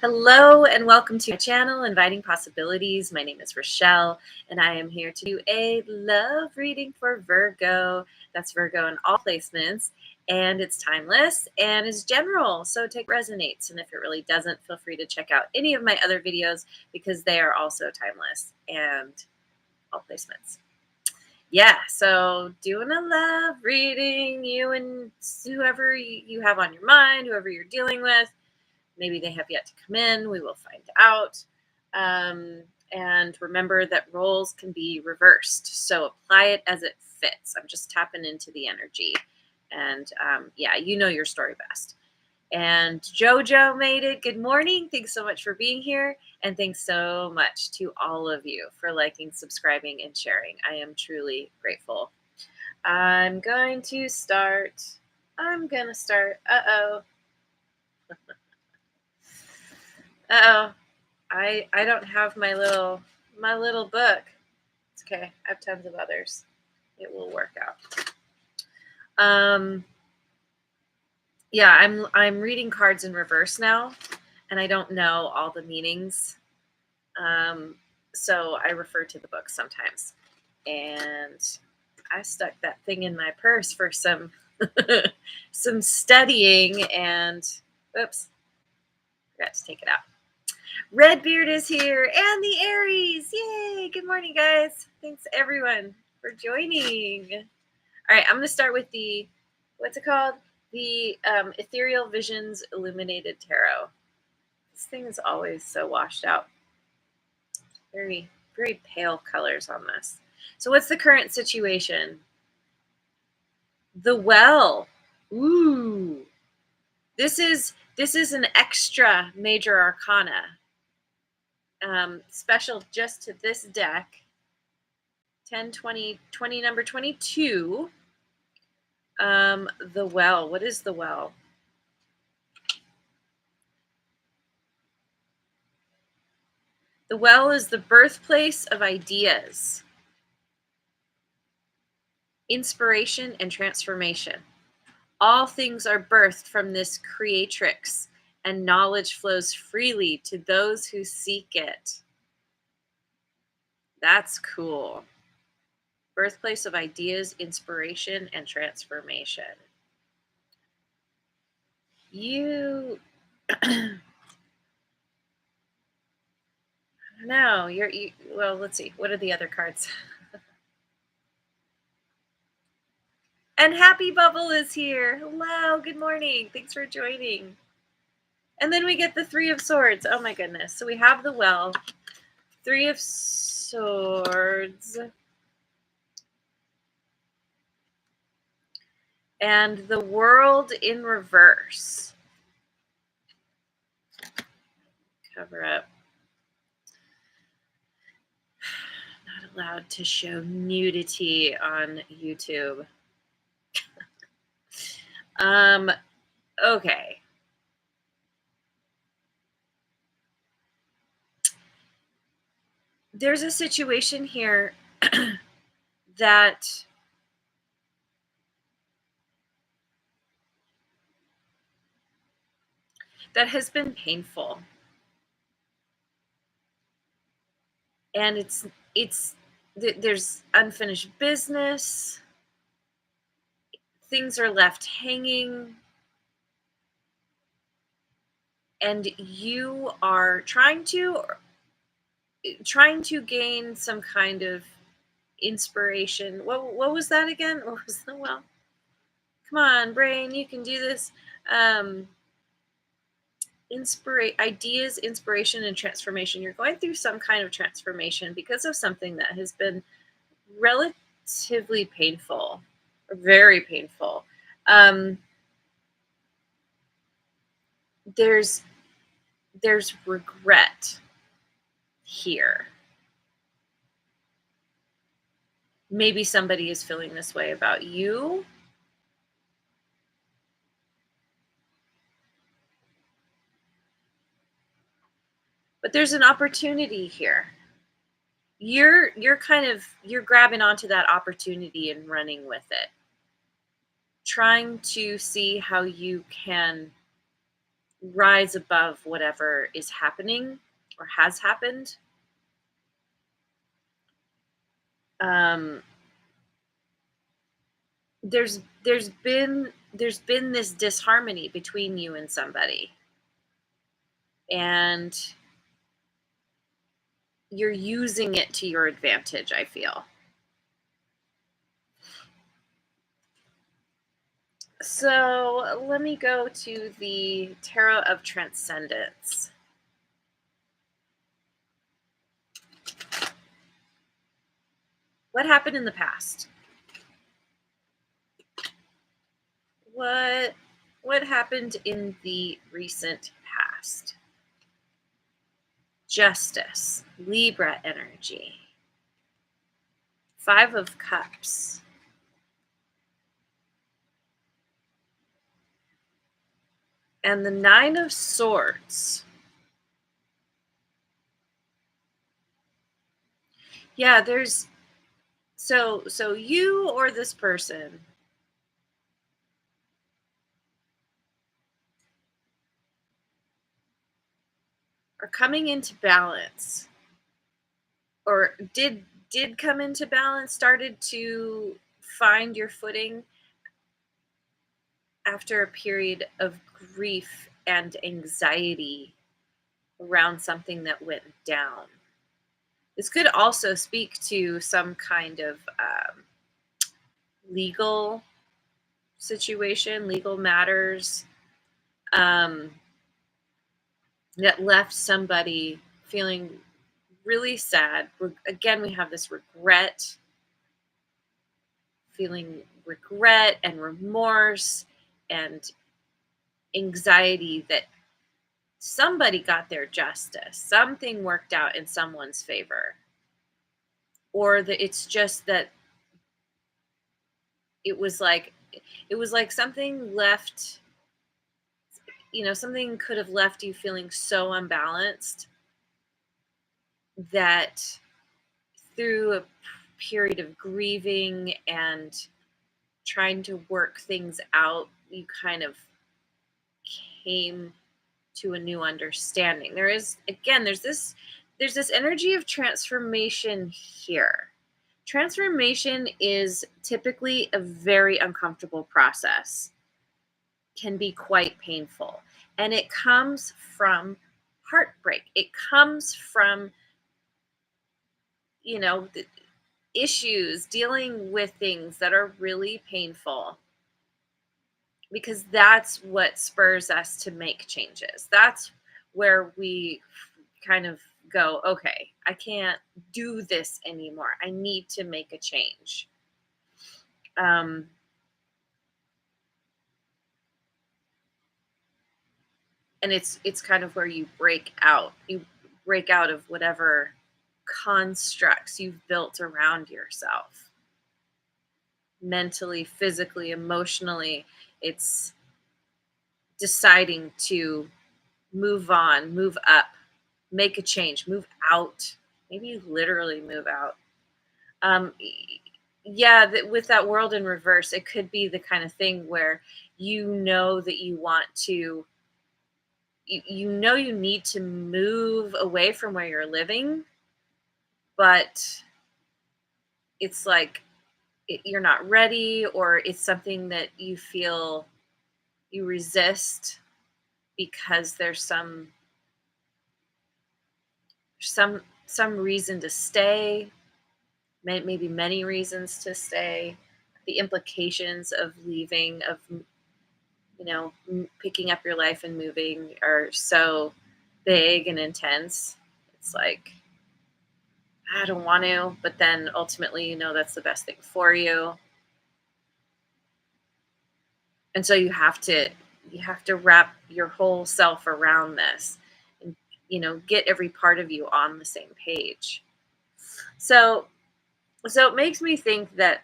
Hello and welcome to my channel, Inviting Possibilities. My name is Rochelle and I am here to do a love reading for Virgo. That's Virgo in all placements, and it's timeless and is general, so take what resonates. And if it really doesn't, feel free to check out any of my other videos because they are also timeless and all placements. Yeah, so doing a love reading, you and whoever you have on your mind, whoever you're dealing with. Maybe they have yet to come in. We will find out. And remember that roles can be reversed. So apply it as it fits. I'm just tapping into the energy. And yeah, you know your story best. And Jojo made it. Good morning. Thanks so much for being here. And thanks so much to all of you for liking, subscribing, and sharing. I am truly grateful. I'm going to start. Uh-oh. Uh-oh. I don't have my little book. It's okay. I have tons of others. It will work out. Yeah, I'm reading cards in reverse now, and I don't know all the meanings. So I refer to the book sometimes. And I stuck that thing in my purse for some some studying, and oops, forgot to take it out. Redbeard is here, and the Aries. Yay! Good morning, guys. Thanks, everyone, for joining. All right, I'm going to start with the, what's it called? The Ethereal Visions Illuminated Tarot. This thing is always so washed out. Very, very pale colors on this. So what's the current situation? The Well. Ooh. This is an extra major arcana. Special just to this deck. 10, 20, number 22. The Well. What is the Well? The Well is the birthplace of ideas, inspiration, and transformation. All things are birthed from this creatrix, and knowledge flows freely to those who seek it. That's cool. Birthplace of ideas, inspiration, and transformation. You, no, well, let's see. What are the other cards? And Happy Bubble is here. Hello, good morning. Thanks for joining. And then we get the Three of Swords. Oh my goodness. So we have the Well, Three of Swords, and the World in reverse. Cover up. Not allowed to show nudity on YouTube. Okay. There's a situation here that has been painful. And there's unfinished business. Things are left hanging. And you are trying to gain some kind of inspiration. What was that again? What was the Well? Come on, brain, you can do this. Ideas, inspiration, and transformation. You're going through some kind of transformation because of something that has been relatively painful, or very painful. There's regret here. Maybe somebody is feeling this way about you. But there's an opportunity here. You're grabbing onto that opportunity and running with it. Trying to see how you can rise above whatever is happening or has happened. Um, there's been this disharmony between you and somebody, and you're using it to your advantage, I feel. So let me go to the Tarot of Transcendence. What happened in the past? What what happened in the recent past? Justice, Libra energy. 5 of Cups. And the 9 of Swords. Yeah, there's so you or this person are coming into balance, or did come into balance, started to find your footing after a period of grief and anxiety around something that went down. This could also speak to some kind of legal situation, legal matters, um, that left somebody feeling really sad. Again, we have this feeling regret and remorse and anxiety that somebody got their justice, something worked out in someone's favor, or that it's just that it was like something left, something could have left you feeling so unbalanced that through a period of grieving and trying to work things out, you kind of came to a new understanding. There's this energy of transformation here. Transformation is typically a very uncomfortable process, can be quite painful, and it comes from heartbreak. It comes from, the issues, dealing with things that are really painful, because that's what spurs us to make changes. That's where we kind of go, okay, I can't do this anymore. I need to make a change. Um, and it's kind of where you break out. You break out of whatever constructs you've built around yourself, mentally, physically, emotionally. It's deciding to move on, move up, make a change, move out, maybe literally move out. Um, yeah, with that world in reverse, it could be the kind of thing where that you want to, you need to move away from where you're living, but it's like you're not ready, or it's something that you feel you resist because there's some reason to stay, maybe many reasons to stay. The implications of leaving, of picking up your life and moving, are so big and intense. It's like, I don't want to, but then ultimately, that's the best thing for you. And so you have to wrap your whole self around this, and get every part of you on the same page. So it makes me think that,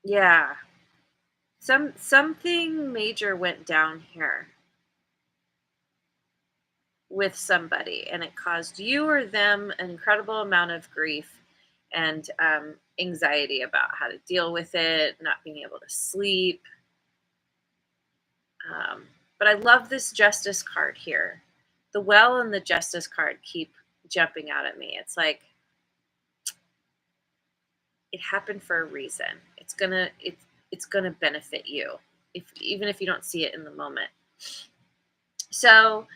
yeah, something major went down here with somebody, and it caused you or them an incredible amount of grief and anxiety about how to deal with it, not being able to sleep, But I love this Justice card here. The Well and the Justice card keep jumping out at me. It's like it happened for a reason. It's gonna benefit you, if even if you don't see it in the moment. So,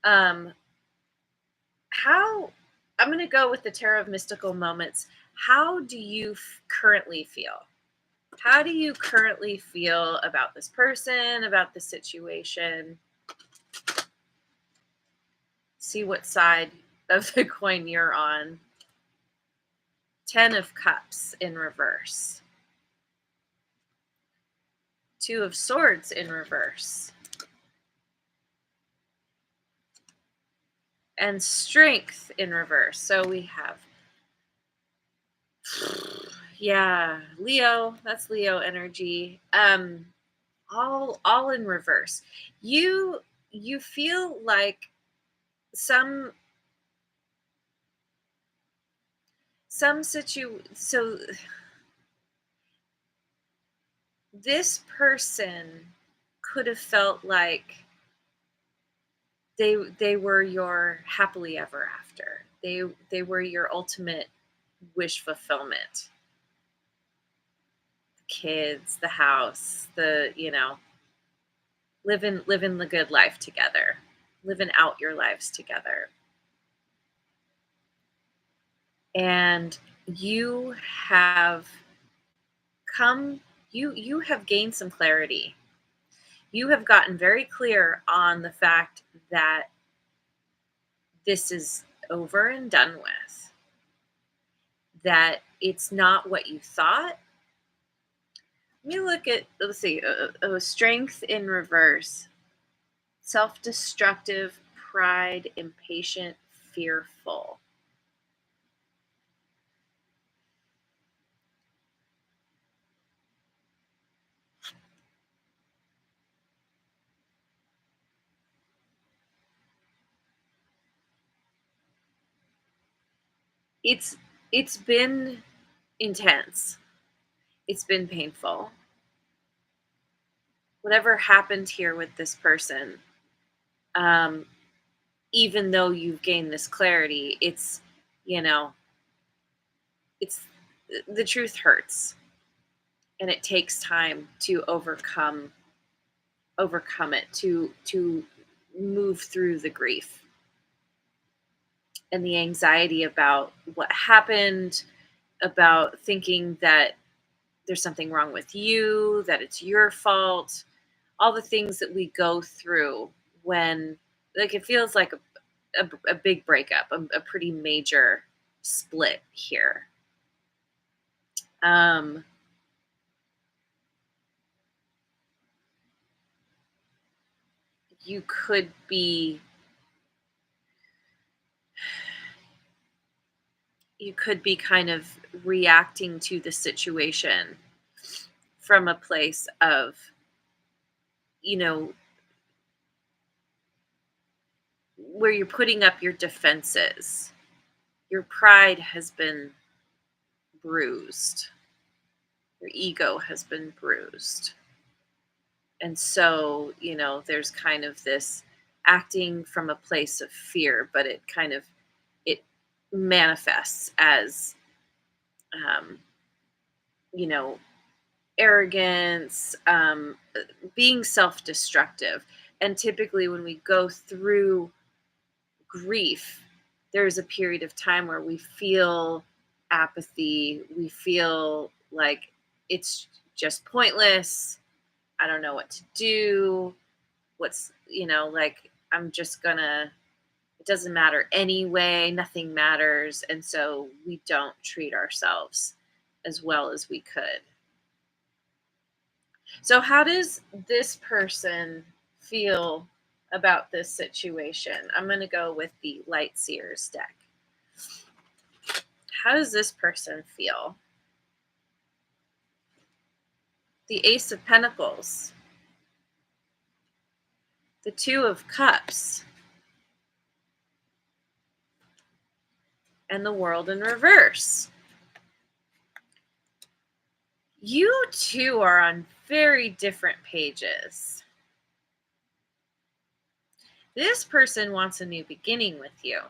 um, how I'm gonna go with the Tarot of Mystical Moments. How do you currently feel? How do you currently feel about this person, about the situation? See what side of the coin you're on. 10 of Cups in reverse. 2 of Swords in reverse. And Strength in reverse. So we have, yeah, Leo. That's Leo energy. All in reverse. You feel like some so this person could have felt like they were your happily ever after. They were your ultimate wish fulfillment. The kids, the house, living the good life together, living out your lives together. And you have you have gained some clarity. You have gotten very clear on the fact that this is over and done with, that it's not what you thought. Let me look at, let's see, Strength in reverse. Self-destructive, pride, impatient, fearful. It's been intense. It's been painful. Whatever happened here with this person, um, even though you've gained this clarity, you know, it's the truth hurts, and it takes time to overcome it, to move through the grief and the anxiety about what happened, about thinking that there's something wrong with you, that it's your fault, all the things that we go through when, like, it feels like a big breakup, a pretty major split here. Um, you could be kind of reacting to the situation from a place of, you know, where you're putting up your defenses. Your pride has been bruised. Your ego has been bruised. And so, there's kind of this acting from a place of fear, but it manifests as, um, you know, arrogance, being self-destructive. And typically when we go through grief, there's a period of time where we feel apathy. We feel like it's just pointless. I don't know what to do. Like, I'm just gonna, it doesn't matter anyway. Nothing matters. And so we don't treat ourselves as well as we could. So, how does this person feel about this situation? I'm going to go with the Light Seers deck. How does this person feel? The Ace of Pentacles, the Two of Cups, and the World in reverse. You two are on very different pages. This person wants a new beginning with you.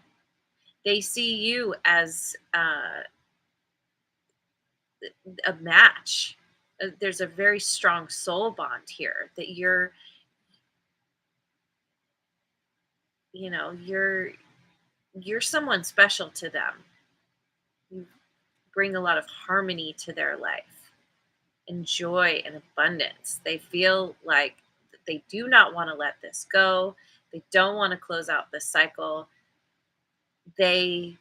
They see you as a match. There's a very strong soul bond here that you're someone special to them. You bring a lot of harmony to their life and joy and abundance. They feel like they do not want to let this go. They don't want to close out this cycle. They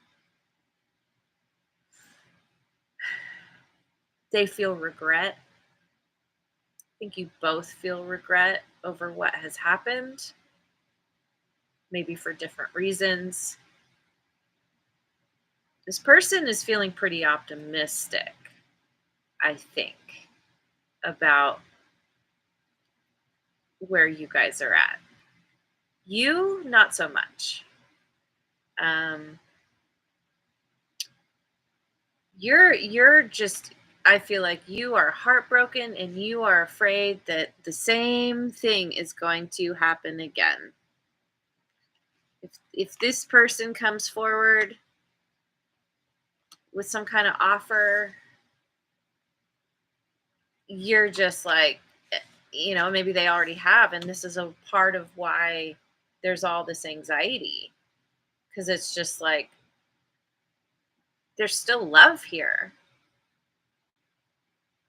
they feel regret. I think you both feel regret over what has happened, maybe for different reasons. This person is feeling pretty optimistic, I think, about where you guys are at. You, not so much. Um, you're just, I feel like you are heartbroken and you are afraid that the same thing is going to happen again. If this person comes forward with some kind of offer, you're just like, maybe they already have, and this is a part of why there's all this anxiety, because it's just like there's still love here.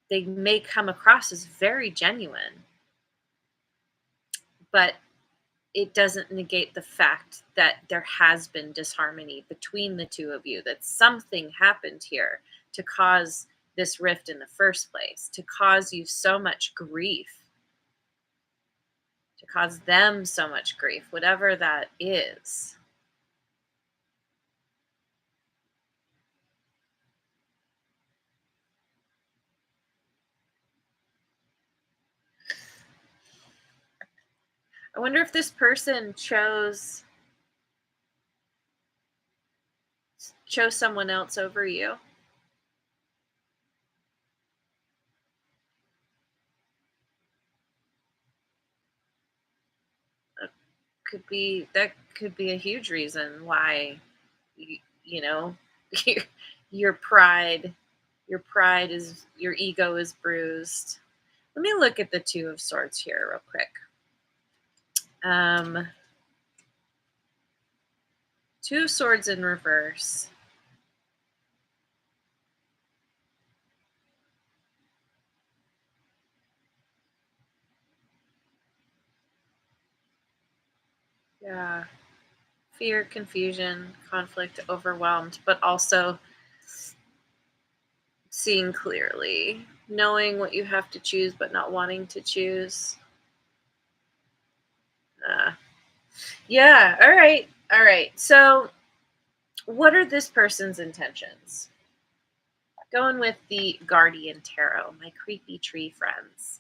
They may come across as very genuine, but it doesn't negate the fact that there has been disharmony between the two of you, that something happened here to cause this rift in the first place, to cause you so much grief, to cause them so much grief, whatever that is. I wonder if this person chose someone else over you. That could be a huge reason why you, you know your, your pride your ego is bruised. Let me look at the Two of Swords here real quick. um Two of Swords in reverse. Yeah, fear, confusion, conflict, overwhelmed, but also seeing clearly, knowing what you have to choose but not wanting to choose. uh, yeah, all right, so what are this person's intentions? Going with the Guardian Tarot, my creepy tree friends.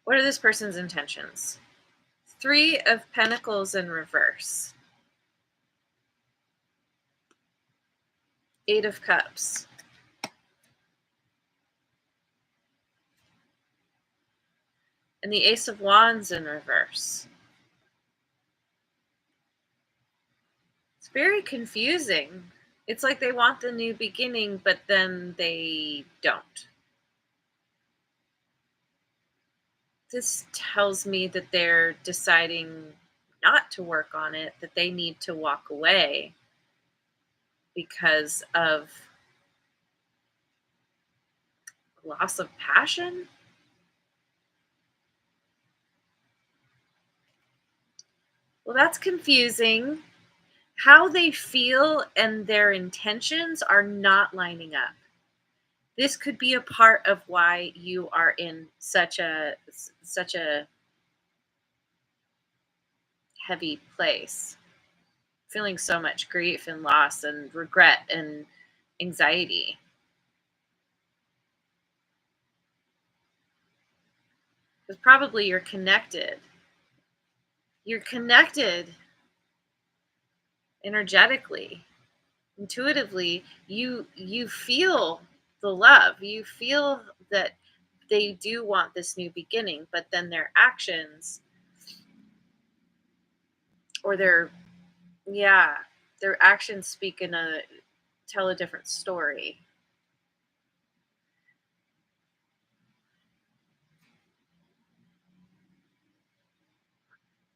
What are this person's intentions? Three of Pentacles in reverse. Eight of Cups. And the Ace of Wands in reverse. It's very confusing. It's like they want the new beginning, but then they don't. This tells me that they're deciding not to work on it, that they need to walk away because of loss of passion. Well, that's confusing. How they feel and their intentions are not lining up. This could be a part of why you are in such a heavy place, feeling so much grief and loss and regret and anxiety. Because probably you're connected. You're connected energetically. Intuitively, you feel the love. You feel that they do want this new beginning, but then their actions or yeah, their actions speak in a tell a different story.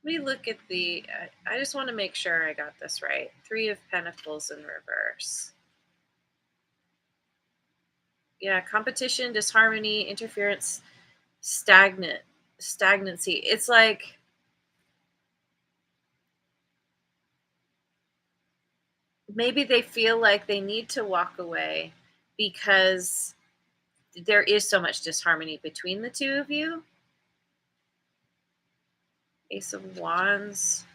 Let me look at I just want to make sure I got this right. Three of Pentacles in reverse. Yeah, competition, disharmony, interference, stagnancy. It's like maybe they feel like they need to walk away because there is so much disharmony between the two of you. Ace of Wands.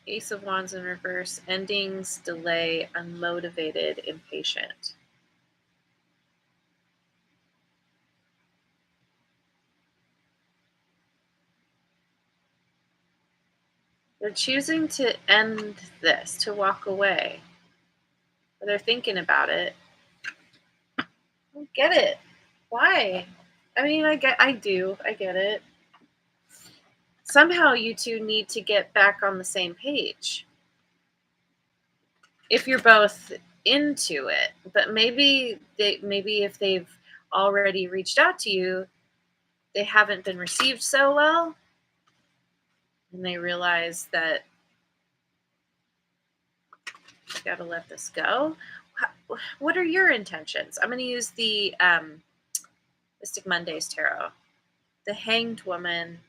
Ace of Wands in reverse. Endings, delay, unmotivated, impatient. They're choosing to end this, to walk away. They're thinking about it. I don't get it. Why? I mean, I get it. Somehow you two need to get back on the same page. If you're both into it, but maybe if they've already reached out to you, they haven't been received so well, and they realize that you got to let this go. What are your intentions? I'm going to use the Mystic Mondays Tarot. The Hanged Woman,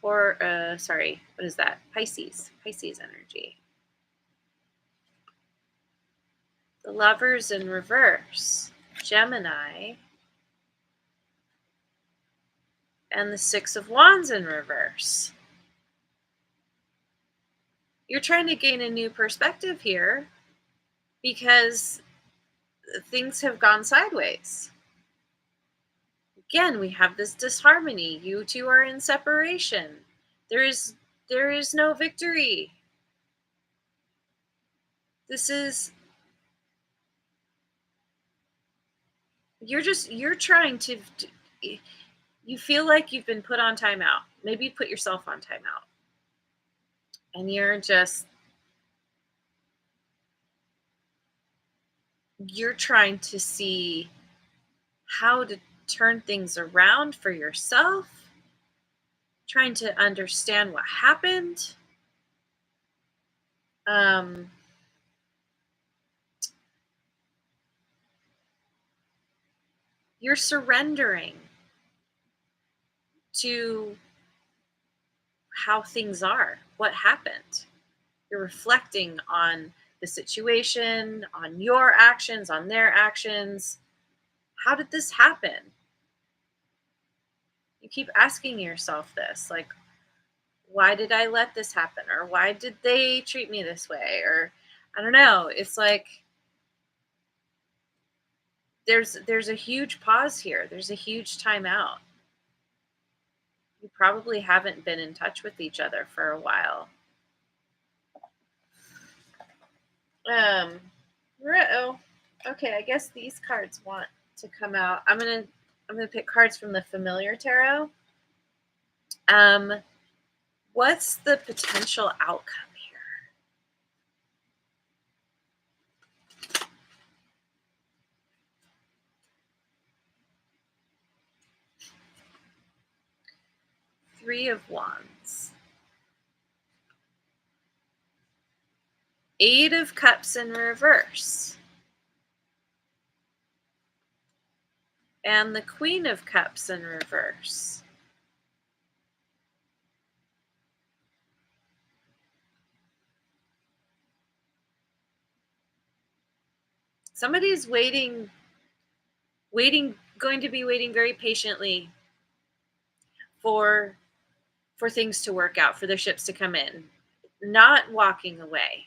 what is that? Pisces energy. The Lovers in reverse, Gemini, and the Six of Wands in reverse. You're trying to gain a new perspective here because things have gone sideways. Again, we have this disharmony. You two are in separation. There is no victory. This is you're trying to you feel like you've been put on timeout. Maybe you put yourself on timeout. And you're trying to see how to turn things around for yourself, trying to understand what happened. You're surrendering to how things are, what happened. You're reflecting on the situation, on your actions, on their actions. How did this happen? You keep asking yourself this, like, why did I let this happen? Or why did they treat me this way? Or I don't know. It's like there's a huge pause here. There's a huge timeout. You probably haven't been in touch with each other for a while. Okay, I guess these cards want to come out. I'm gonna pick cards from the Familiar Tarot. What's the potential outcome here? Three of Wands. Eight of Cups in reverse. And the Queen of Cups in reverse. Somebody's going to be waiting very patiently for things to work out, for their ships to come in, not walking away,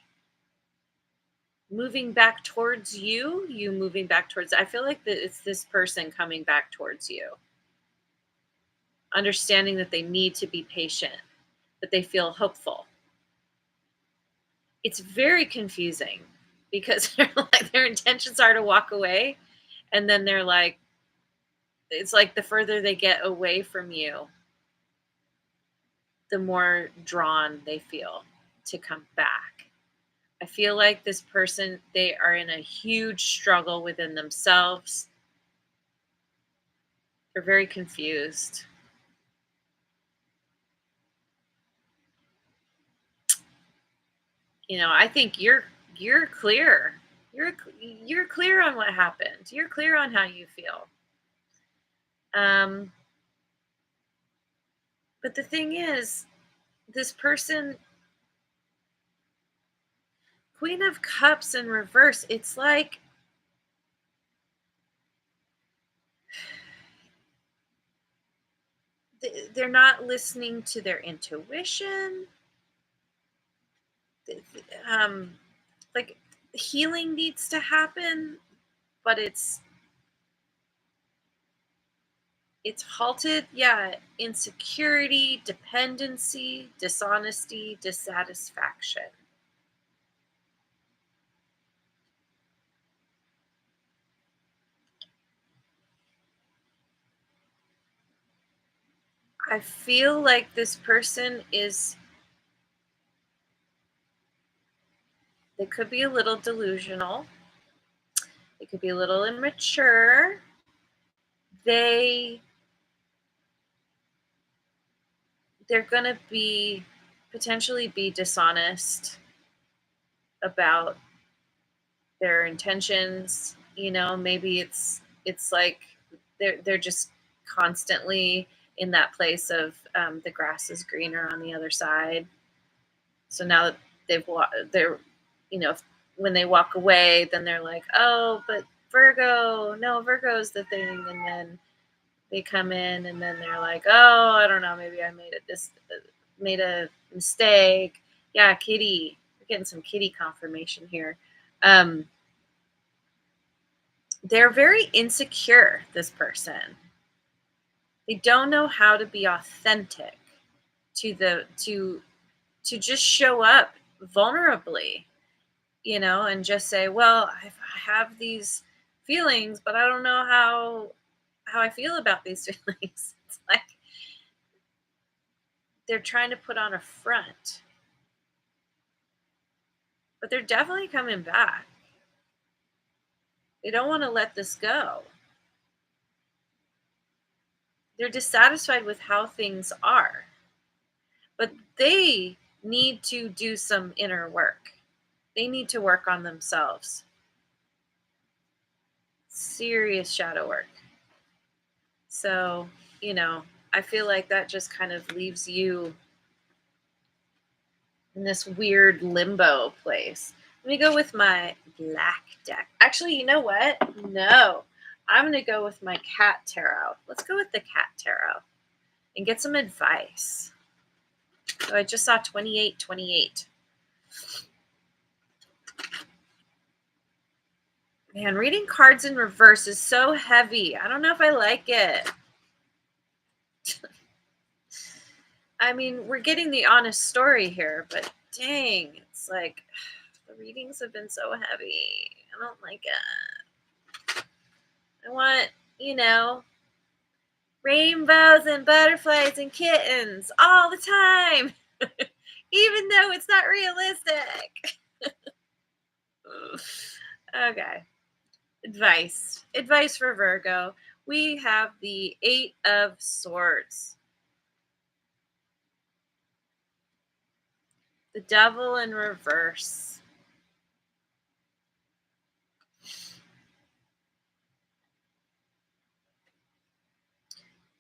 moving back towards you moving back towards, I feel like that it's this person coming back towards you. understanding that they need to be patient, that they feel hopeful. It's very confusing because they're like, their intentions are to walk away, and then they're like, it's like the further they get away from you, the more drawn they feel to come back. I feel like this person, they are in a huge struggle within themselves. They're very confused. I think you're clear. You're clear on what happened. You're clear on how you feel. But the thing is, this person, Queen of Cups in reverse, it's like they're not listening to their intuition. Like, healing needs to happen, but it's halted. Yeah, insecurity, dependency, dishonesty, dissatisfaction. I feel like this person they could be a little delusional. They could be a little immature. They they're going to be potentially be dishonest about their intentions. Maybe it's like they're just constantly in that place of the grass is greener on the other side. So now that they're when they walk away, then they're like, oh, but Virgo, no, Virgo's the thing. And then they come in, and then they're like, oh, I don't know, maybe I made a mistake. Yeah, kitty. We're getting some kitty confirmation here. They're very insecure, this person. They don't know how to be authentic to just show up vulnerably, and just say, well, I have these feelings, but I don't know how I feel about these feelings. It's like they're trying to put on a front, but they're definitely coming back. They don't want to let this go. They're dissatisfied with how things are, but they need to do some inner work. They need to work on themselves. Serious shadow work. So, I feel like that just kind of leaves you in this weird limbo place. Let me go with my black deck. Actually, you know what? No, I'm going to go with my cat tarot. Let's go with the cat tarot and get some advice. So I just saw 2828. Man, reading cards in reverse is so heavy. I don't know if I like it. I mean, we're getting the honest story here, but dang, it's like the readings have been so heavy. I don't like it. I want, rainbows and butterflies and kittens all the time, even though it's not realistic. Okay. Advice for Virgo. We have the 8 of Swords. The Devil in reverse.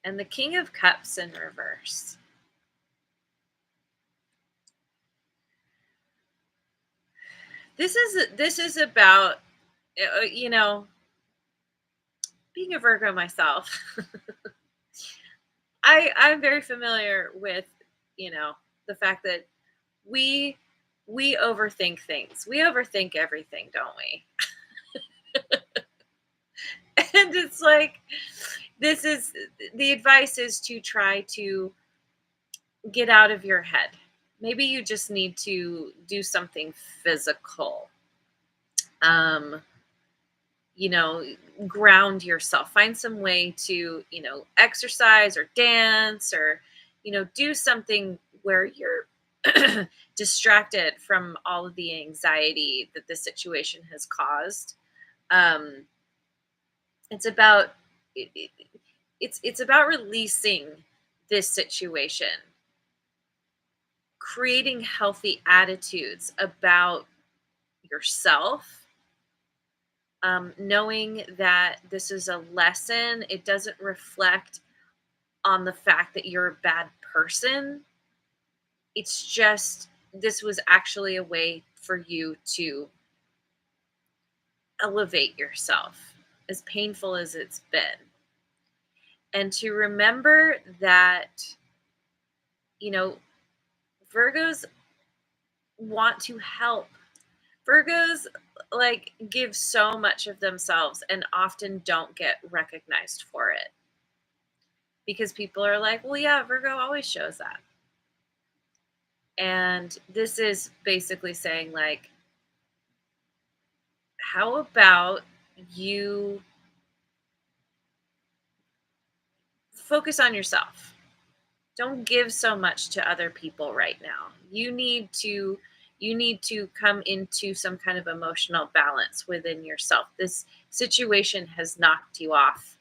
And the King of Cups in reverse. This is about, being a Virgo myself. I'm very familiar with, the fact that we overthink things. We overthink everything, don't we? And it's like, this is the advice is to try to get out of your head. Maybe you just need to do something physical. Um, you know, ground yourself. Find some way to, exercise or dance or, do something where you're distracted from all of the anxiety that the situation has caused. Um, it's about it, it, it's about releasing this situation, creating healthy attitudes about yourself, knowing that this is a lesson. It doesn't reflect on the fact that you're a bad person. It's just this was actually a way for you to elevate yourself, as painful as it's been. And to remember that, you know, Virgos want to help. Virgos give so much of themselves and often don't get recognized for it because people are like, well, yeah, Virgo always shows that. And this is basically saying, like, how about you focus on yourself? Don't give so much to other people right now. You need to come into some kind of emotional balance within yourself. This situation has knocked you off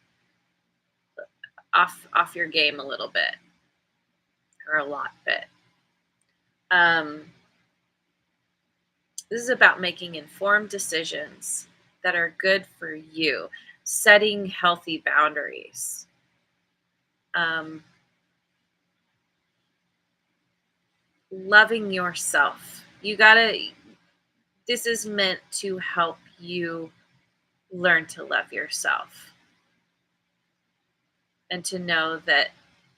your game a little bit, or a lot bit. This is about making informed decisions that are good for you, setting healthy boundaries. Loving yourself. This is meant to help you learn to love yourself and to know that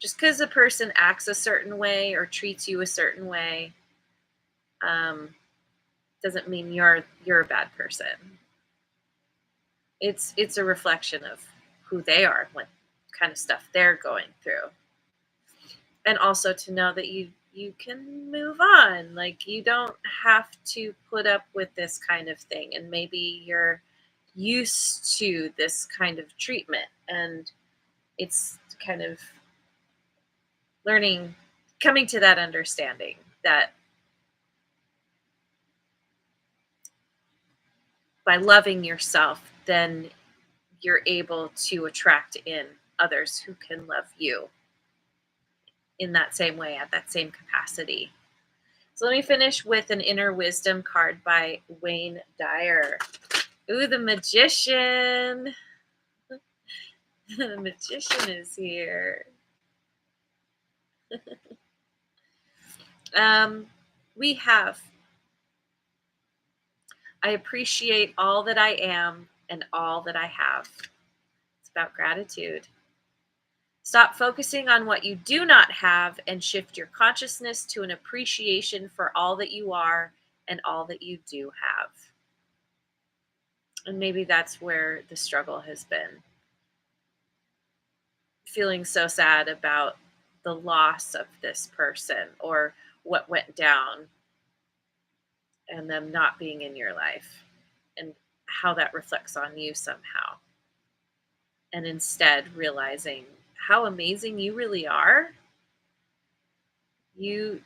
just because a person acts a certain way or treats you a certain way, doesn't mean you're a bad person. It's a reflection of who they are, what kind of stuff they're going through. And also to know that you can move on. Like, you don't have to put up with this kind of thing, and maybe you're used to this kind of treatment, and it's kind of coming to that understanding that by loving yourself, then you're able to attract in others who can love you in that same way, at that same capacity. So let me finish with an inner wisdom card by Wayne Dyer. Ooh, the magician. The magician is here. We have, I appreciate all that I am and all that I have. It's about gratitude. Stop focusing on what you do not have and shift your consciousness to an appreciation for all that you are and all that you do have. And maybe that's where the struggle has been. Feeling so sad about the loss of this person or what went down and them not being in your life and how that reflects on you somehow. And instead realizing how amazing you really are.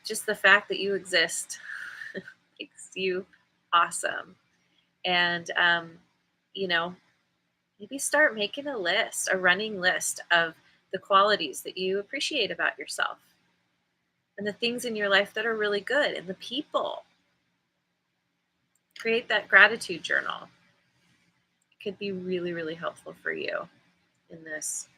Just the fact that you exist makes you awesome. And, maybe start making a running list of the qualities that you appreciate about yourself and the things in your life that are really good and the people. Create that gratitude journal. It could be really, really helpful for you in this.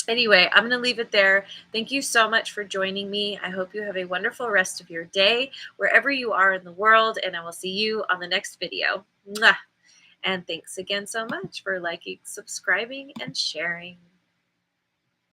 Anyway, I'm going to leave it there. Thank you so much for joining me. I hope you have a wonderful rest of your day, wherever you are in the world, and I will see you on the next video. Mwah! And thanks again so much for liking, subscribing, and sharing.